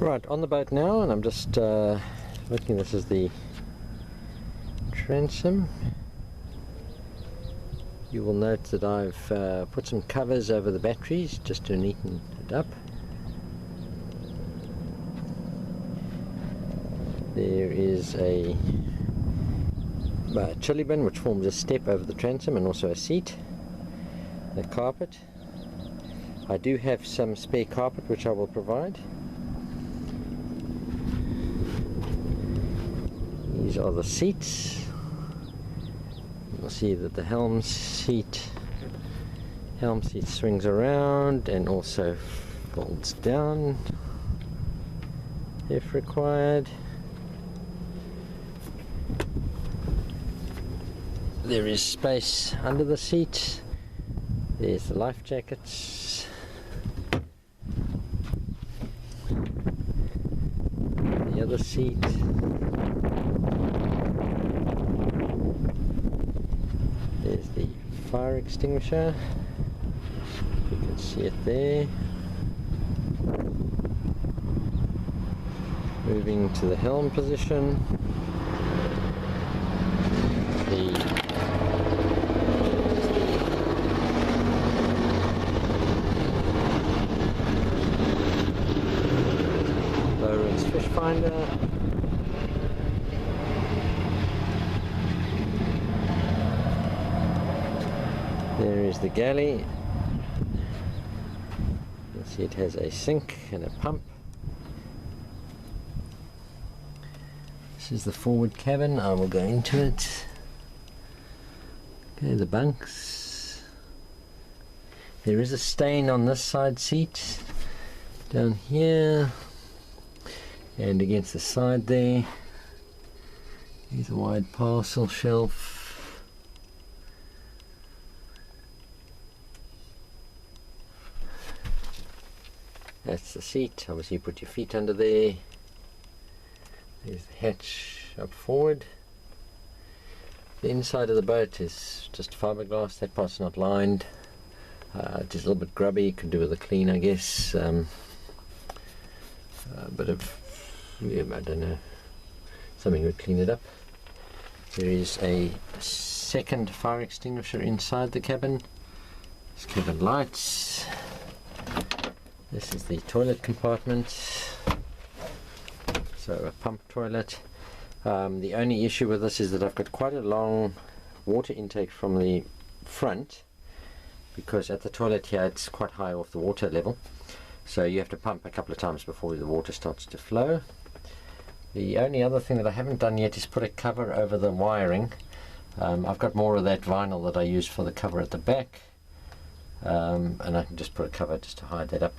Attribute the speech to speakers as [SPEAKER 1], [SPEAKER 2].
[SPEAKER 1] Right, on the boat now, and I'm just looking. This is the transom. You will note that I've put some covers over the batteries just to neaten it up. There is a chili bin which forms a step over the transom, and also a seat, the carpet. I do have some spare carpet which I will provide. These are the seats. You'll see that the helm seat swings around and also folds down if required. There is space under the seat. There's the life jackets. The other seat. There's the fire extinguisher. You can see it there. Moving to the helm position. Lowrance fish finder. There is the galley. You can see it has a sink and a pump. This is the forward cabin. I will go into it. Okay, the bunks. There is a stain on this side seat down here and against the side there. Here's a wide parcel shelf. That's the seat. Obviously you put your feet under there. There's the hatch up forward. The inside of the boat is just fiberglass. That part's not lined. Just a little bit grubby. Could do with a clean, I guess. A bit of, yeah, I don't know, something would clean it up. There is a second fire extinguisher inside the cabin. There's cabin lights. This is the toilet compartment. So a pump toilet. The only issue with this is that I've got quite a long water intake from the front, because at the toilet here it's quite high off the water level, so you have to pump a couple of times before the water starts to flow. The only other thing that I haven't done yet is put a cover over the wiring. I've got more of that vinyl that I used for the cover at the back, and I can just put a cover just to hide that up.